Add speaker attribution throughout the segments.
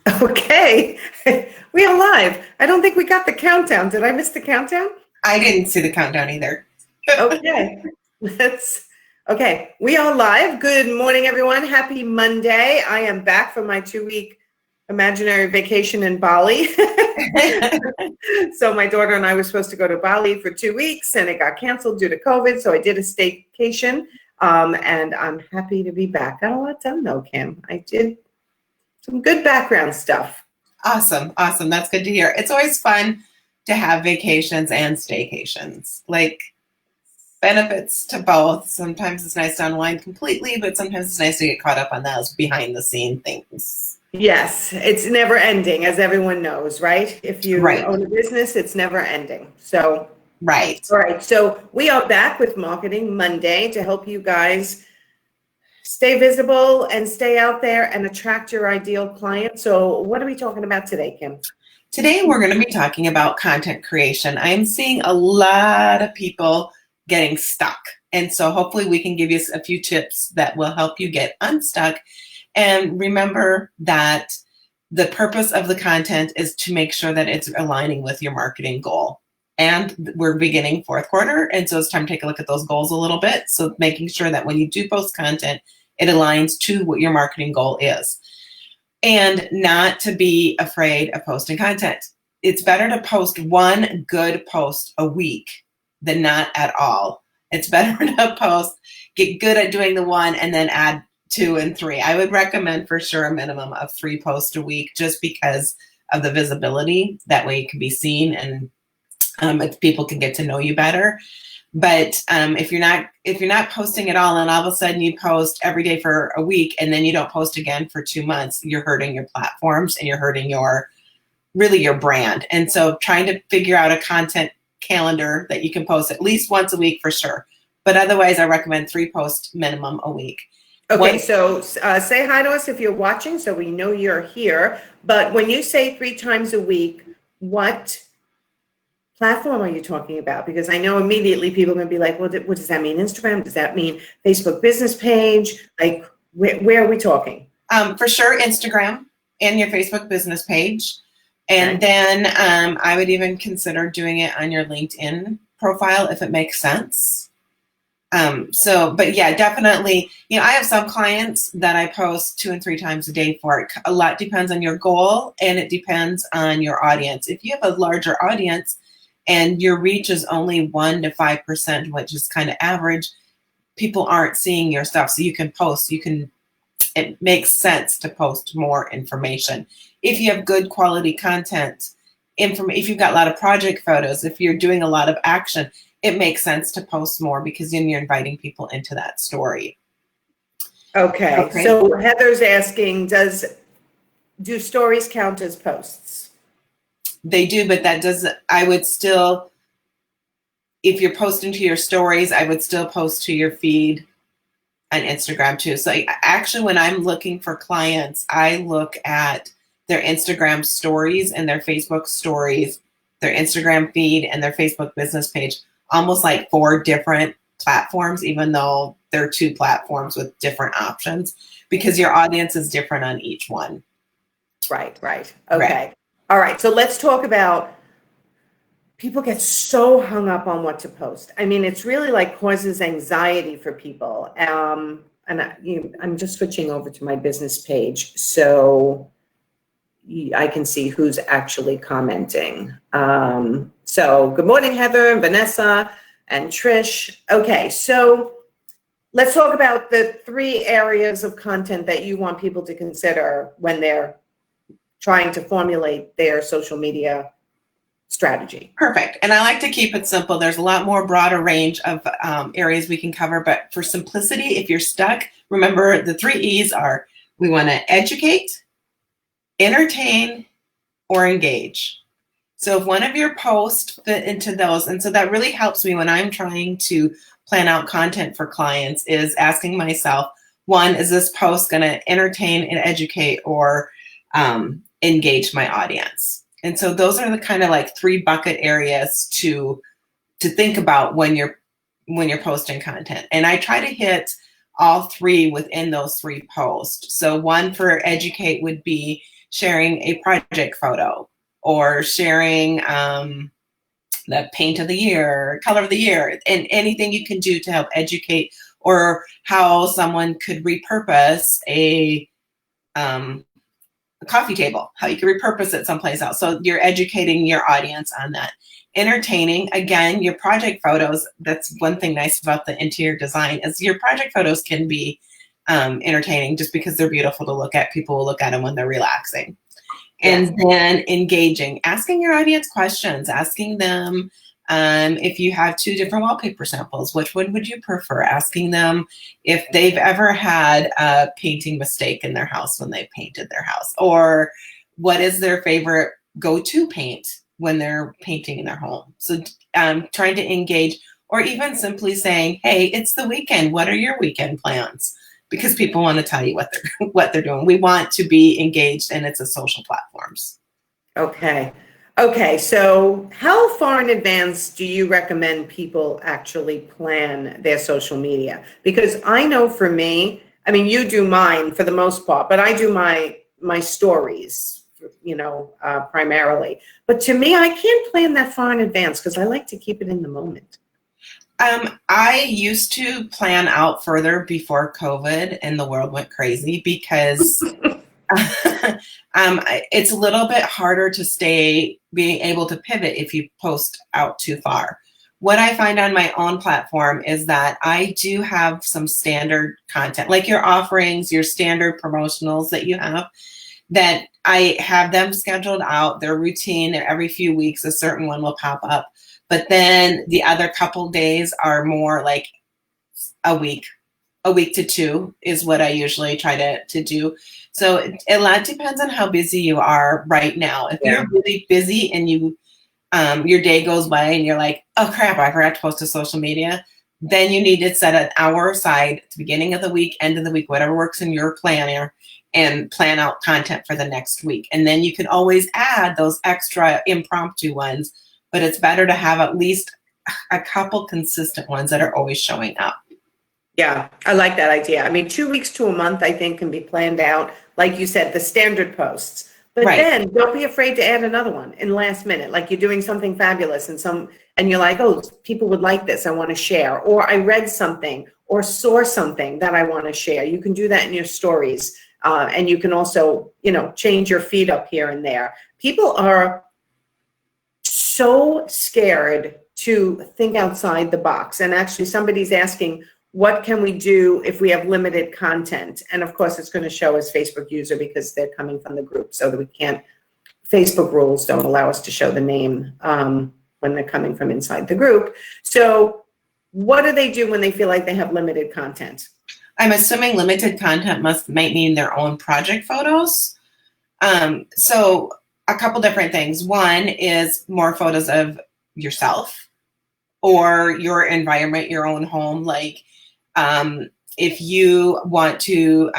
Speaker 1: Okay, we are live. I don't think we got the countdown. Did I miss the countdown?
Speaker 2: I didn't see the countdown either.
Speaker 1: Okay, let's. Okay, we are live. Good morning, everyone. Happy Monday. I am back from my 2-week imaginary vacation in Bali. So my daughter and I were supposed to go to Bali for 2 weeks, and it got canceled due to COVID. So I did a staycation, and I'm happy to be back. Got a lot done though, Kim. I did some good background stuff.
Speaker 2: Awesome. That's good to hear. It's always fun to have vacations and staycations. Like, benefits to both. Sometimes it's nice to unwind completely, but sometimes it's nice to get caught up on those behind the scene things.
Speaker 1: Yes, it's never ending, as everyone knows, right? If you
Speaker 2: Right.
Speaker 1: own a business, it's never ending. So,
Speaker 2: Right.
Speaker 1: all right. So we are back with Marketing Monday to help you guys stay visible and stay out there and attract your ideal client. So what are we talking about today, Kim?
Speaker 2: Today, we're going to be talking about content creation. I am seeing a lot of people getting stuck. And so hopefully we can give you a few tips that will help you get unstuck. And remember that the purpose of the content is to make sure that it's aligning with your marketing goal. And we're beginning fourth quarter. And so it's time to take a look at those goals a little bit. So making sure that when you do post content, it aligns to what your marketing goal is. And not to be afraid of posting content. It's better to post one good post a week than not at all. It's better to get good at doing the one and then add 2 and 3. I would recommend for sure a minimum of 3 posts a week just because of the visibility. That way it can be seen and people can get to know you better. But if you're not posting at all and all of a sudden you post every day for a week and then you don't post again for 2 months, you're hurting your platforms and you're hurting your brand. And so trying to figure out a content calendar that you can post at least once a week for sure. But otherwise, I recommend 3 posts minimum a week.
Speaker 1: Okay, so say hi to us if you're watching so we know you're here. But when you say 3 times a week, what platform are you talking about? Because I know immediately people are going to be like, well, what does that mean? Instagram? Does that mean Facebook business page? Like, where are we talking?
Speaker 2: For sure, Instagram and your Facebook business page. And then I would even consider doing it on your LinkedIn profile if it makes sense. But yeah, definitely, I have some clients that I post 2 and 3 times a day for. A lot depends on your goal and it depends on your audience. If you have a larger audience and your reach is only 1 to 5%, which is kind of average, people aren't seeing your stuff. So you can post, it makes sense to post more information. If you have good quality content, if you've got a lot of project photos, if you're doing a lot of action, it makes sense to post more because then you're inviting people into that story.
Speaker 1: Okay. So Heather's asking, do stories count as posts?
Speaker 2: They do, but I would still, if you're posting to your stories, I would still post to your feed on Instagram too. So actually, when I'm looking for clients, I look at their Instagram stories and their Facebook stories, their Instagram feed and their Facebook business page, almost like 4 different platforms, even though they're 2 platforms with different options, because your audience is different on each one.
Speaker 1: Right. Okay. All right. So let's talk about, people get so hung up on what to post. I mean, it's really like causes anxiety for people. And I'm just switching over to my business page so I can see who's actually commenting. So good morning, Heather and Vanessa and Trish. Okay, so let's talk about the 3 areas of content that you want people to consider when they're trying to formulate their social media strategy.
Speaker 2: Perfect. And I like to keep it simple. There's a lot more broader range of areas we can cover, but for simplicity, if you're stuck, remember the 3 E's are, we want to educate, entertain, or engage. So if one of your posts fit into those, and so that really helps me when I'm trying to plan out content for clients, is asking myself, 1, is this post going to entertain and educate or engage my audience? And so those are the kind of like 3 bucket areas to think about when you're posting content. And I try to hit all 3 within those 3 posts. So 1 for educate would be, sharing a project photo or sharing the paint of the year, color of the year, and anything you can do to help educate, or how someone could repurpose a coffee table, how you can repurpose it someplace else. So you're educating your audience on that. Entertaining, again, your project photos, that's one thing nice about the interior design is your project photos can be entertaining just because they're beautiful to look at. People will look at them when they're relaxing. And then engaging, asking your audience questions, asking them if you have 2 different wallpaper samples, which one would you prefer? Asking them if they've ever had a painting mistake in their house when they painted their house, or what is their favorite go-to paint when they're painting in their home. So trying to engage, or even simply saying, hey, it's the weekend. What are your weekend plans? Because people want to tell you what they're doing. We want to be engaged, and it's a social platforms.
Speaker 1: Okay. So how far in advance do you recommend people actually plan their social media? Because I know for me, I mean, you do mine for the most part, but I do my stories, primarily. But to me, I can't plan that far in advance because I like to keep it in the moment.
Speaker 2: I used to plan out further before COVID and the world went crazy because it's a little bit harder to being able to pivot if you post out too far. What I find on my own platform is that I do have some standard content, like your offerings, your standard promotionals that you have, that I have them scheduled out, their routine, every few weeks, a certain one will pop up. But then the other couple days are more like a week to 2 is what I usually try to do. So a lot depends on how busy you are right now. If you're really busy and your day goes by and you're like, oh crap, I forgot to post to social media, then you need to set an hour aside at the beginning of the week, end of the week, whatever works in your planner, and plan out content for the next week. And then you can always add those extra impromptu ones, but it's better to have at least a couple consistent ones that are always showing up.
Speaker 1: Yeah, I like that idea. I mean, 2 weeks to a month, I think, can be planned out. Like you said, the standard posts. But then don't be afraid to add another one in last minute. Like you're doing something fabulous and you're like, oh, people would like this. I want to share. Or I read something or saw something that I want to share. You can do that in your stories. And you can also, change your feed up here and there. People are so scared to think outside the box. And actually somebody's asking, what can we do if we have limited content? And of course, it's going to show as Facebook user because they're coming from the group, so that we can't, Facebook rules don't allow us to show the name when they're coming from inside the group. So what do they do when they feel like they have limited content?
Speaker 2: I'm assuming limited content might mean their own project photos. So a couple different things. One is more photos of yourself or your environment, your own home. Like if you want to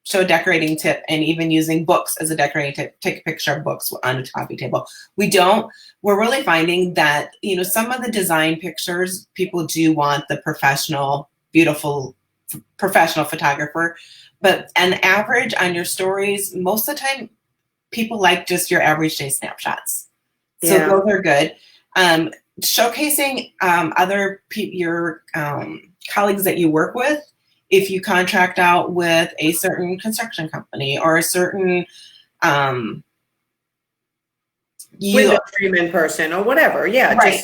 Speaker 2: show a decorating tip and even using books as a decorating tip, take a picture of books on a coffee table. We're really finding that, some of the design pictures, people do want the professional, beautiful, professional photographer, but an average on your stories, most of the time, people like just your average day snapshots. So those are good. Showcasing your colleagues that you work with, if you contract out with a certain construction company or a certain
Speaker 1: window treatment person or whatever.
Speaker 2: Right.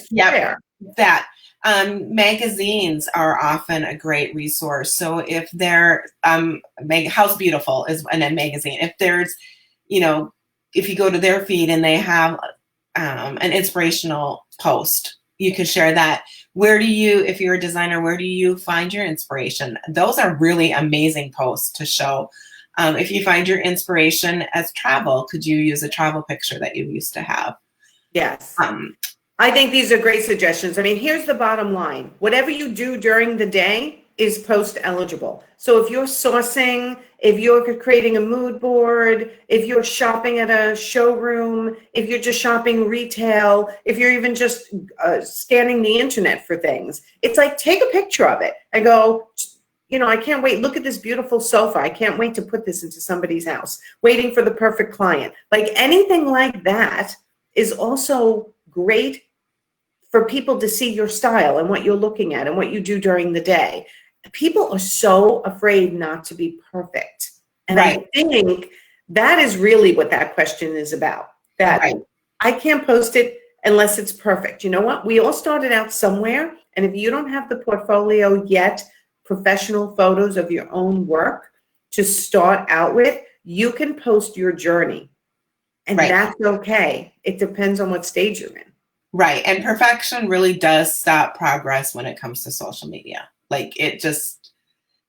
Speaker 2: That magazines are often a great resource. So if they're House Beautiful is a magazine. If there's, if you go to their feed and they have an inspirational post, you can share that. If you're a designer, where do you find your inspiration? Those are really amazing posts to show. If you find your inspiration as travel, could you use a travel picture that you used to have?
Speaker 1: Yes. I think these are great suggestions. I mean, here's the bottom line. Whatever you do during the day is post eligible. So if you're sourcing, if you're creating a mood board, if you're shopping at a showroom, if you're just shopping retail, if you're even just scanning the internet for things, it's like, take a picture of it and go, I can't wait. Look at this beautiful sofa. I can't wait to put this into somebody's house. Waiting for the perfect client. Like anything like that is also great for people to see your style and what you're looking at and what you do during the day. People are so afraid not to be perfect. And
Speaker 2: Right.
Speaker 1: I think that is really what that question is about. That
Speaker 2: Right.
Speaker 1: I can't post it unless it's perfect. You know what? We all started out somewhere. And if you don't have the portfolio yet, professional photos of your own work to start out with, you can post your journey. And
Speaker 2: Right.
Speaker 1: that's okay. It depends on what stage you're in.
Speaker 2: Right. And perfection really does stop progress when it comes to social media. Like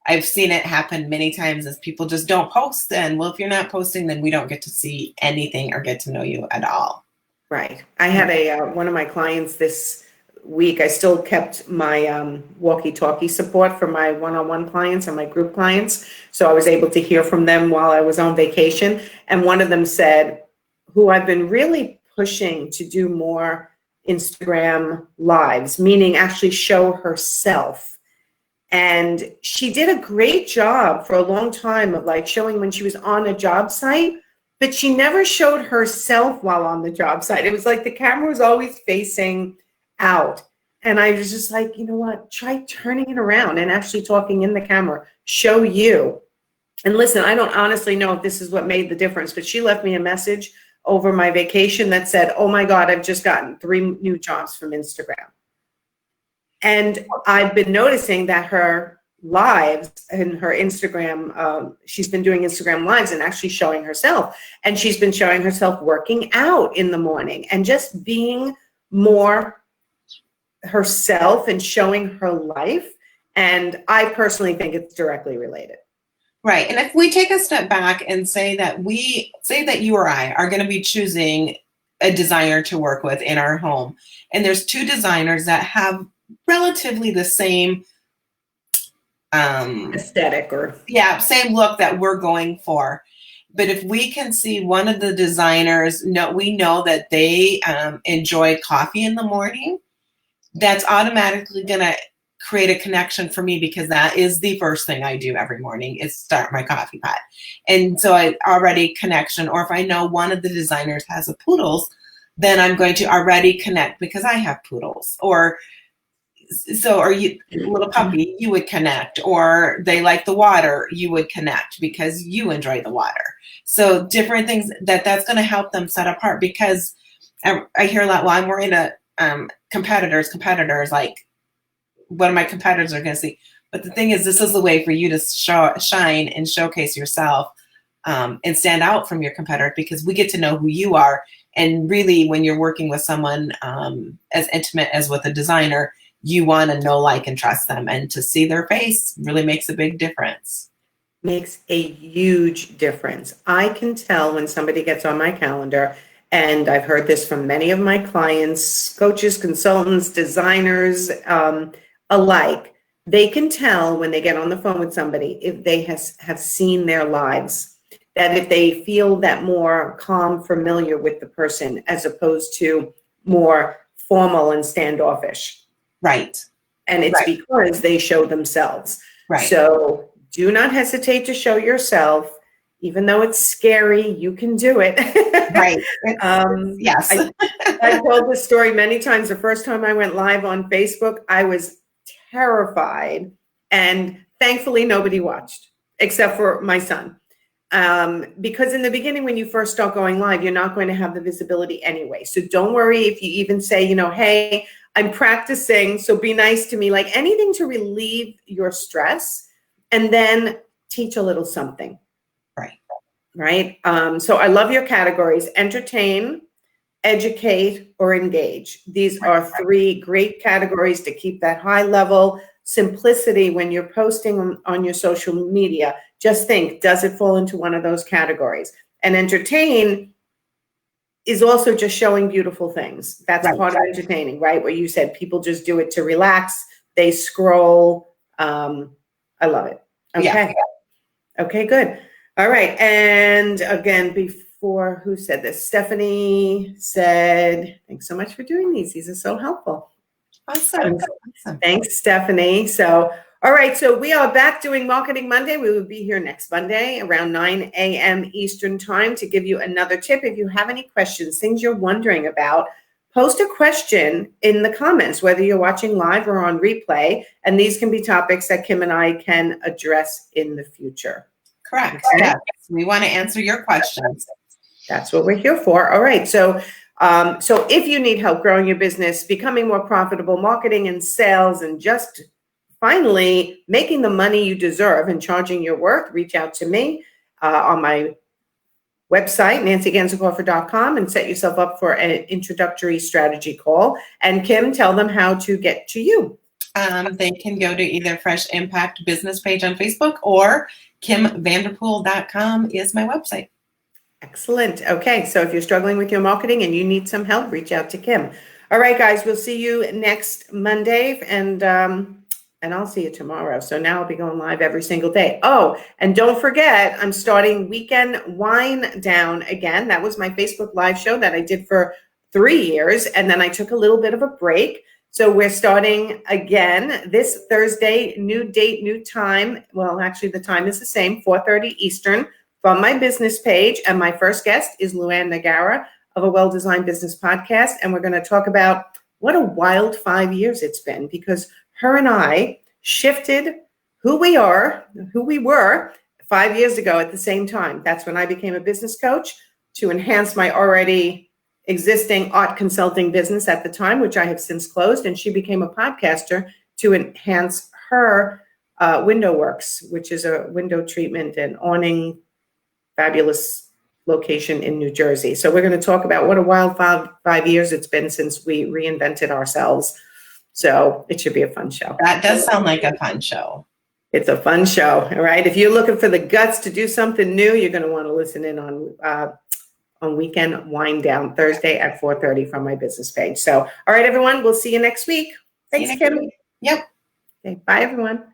Speaker 2: I've seen it happen many times as people just don't post then. Well, if you're not posting, then we don't get to see anything or get to know you at all.
Speaker 1: Right. I had one of my clients this week. I still kept my walkie-talkie support for my one-on-one clients and my group clients. So I was able to hear from them while I was on vacation. And one of them said, who I've been really pushing to do more Instagram lives, meaning actually show herself. And she did a great job for a long time of like showing when she was on a job site, but she never showed herself while on the job site. It was like the camera was always facing out. And I was just like, you know what, try turning it around and actually talking in the camera, show you. And listen, I don't honestly know if this is what made the difference, but she left me a message over my vacation that said, oh my God, I've just gotten 3 new jobs from Instagram. And I've been noticing that her lives and her Instagram, she's been doing Instagram lives and actually showing herself. And she's been showing herself working out in the morning and just being more herself and showing her life. And I personally think it's directly related.
Speaker 2: Right. And if we take a step back and say that you or I are going to be choosing a designer to work with in our home, and there's 2 designers that have relatively the same
Speaker 1: aesthetic or
Speaker 2: same look that we're going for. But if we can see one of the designers, we know that they enjoy coffee in the morning, that's automatically going to create a connection for me, because that is the first thing I do every morning is start my coffee pot. And so I already connection, or if I know one of the designers has a poodles, then I'm going to already connect because I have poodles. Or you little puppy, you would connect, or they like the water, you would connect because you enjoy the water. So different things that's going to help them set apart, because I hear a lot, well, I'm more into competitors, like what my competitors are going to see. But the thing is, this is the way for you to shine and showcase yourself and stand out from your competitor, because we get to know who you are. And really, when you're working with someone as intimate as with a designer, you want to know, like, and trust them. And to see their face really makes a big difference.
Speaker 1: Makes a huge difference. I can tell when somebody gets on my calendar, and I've heard this from many of my clients, coaches, consultants, designers, alike. They can tell when they get on the phone with somebody if they have seen their lives, that if they feel that more calm, familiar with the person, as opposed to more formal and standoffish.
Speaker 2: Right.
Speaker 1: And it's because they show themselves.
Speaker 2: Right.
Speaker 1: So do not hesitate to show yourself. Even though it's scary, you can do it.
Speaker 2: Right.
Speaker 1: Yes. I've told this story many times. The first time I went live on Facebook, I was terrified. And thankfully, nobody watched except for my son. Because in the beginning, when you first start going live, you're not going to have the visibility anyway. So don't worry if you even say, hey, I'm practicing, so be nice to me, like anything to relieve your stress, and then teach a little something. Right. So I love your categories: entertain, educate, or engage. These are 3 great categories to keep that high level simplicity when you're posting on your social media. Just think, does it fall into one of those categories? And entertain is also just showing beautiful things. That's part of entertaining, right? Where you said people just do it to relax. They scroll. I love it. Okay. Yeah. Okay, good. All right. And again, before, who said this? Stephanie said, thanks so much for doing these. These are so helpful.
Speaker 2: Awesome.
Speaker 1: Thanks, Stephanie. So All right, so we are back doing Marketing Monday. We will be here next Monday around 9 a.m. Eastern Time to give you another tip. If you have any questions, things you're wondering about, post a question in the comments, whether you're watching live or on replay, and these can be topics that Kim and I can address in the future.
Speaker 2: Correct. Okay? Yes. We want to answer your questions.
Speaker 1: That's what we're here for. All right, so if you need help growing your business, becoming more profitable, marketing and sales, and just finally making the money you deserve and charging your worth, reach out to me on my website, nancyganzikoffer.com, and set yourself up for an introductory strategy call. And Kim, tell them how to get to you.
Speaker 2: They can go to either Fresh Impact business page on Facebook or kimvanderpool.com is my website.
Speaker 1: Excellent. Okay, so if you're struggling with your marketing and you need some help, reach out to Kim. All right, guys, we'll see you next Monday, and I'll see you tomorrow. So now I'll be going live every single day. Oh, and don't forget, I'm starting Weekend Wine Down again. That was my Facebook Live show that I did for 3 years, and then I took a little bit of a break. So we're starting again this Thursday, new date, new time. Well, actually, the time is the same, 4:30 Eastern, from my business page. And my first guest is Luann Nagara of A Well-Designed Business Podcast. And we're going to talk about what a wild 5 years it's been, because her and I shifted who we were 5 years ago at the same time. That's when I became a business coach to enhance my already existing art consulting business at the time, which I have since closed. And she became a podcaster to enhance her Window Works, which is a window treatment and awning fabulous location in New Jersey. So we're going to talk about what a wild 5 years it's been since we reinvented ourselves. So it should be a fun show.
Speaker 2: That does sound like a fun show.
Speaker 1: It's a fun show. All right. If you're looking for the guts to do something new, you're going to want to listen in on Weekend Wind Down Thursday at 4:30 from my business page. So, all right, everyone, we'll see you next week. Thanks, Kim.
Speaker 2: Yep.
Speaker 1: Okay, bye, everyone.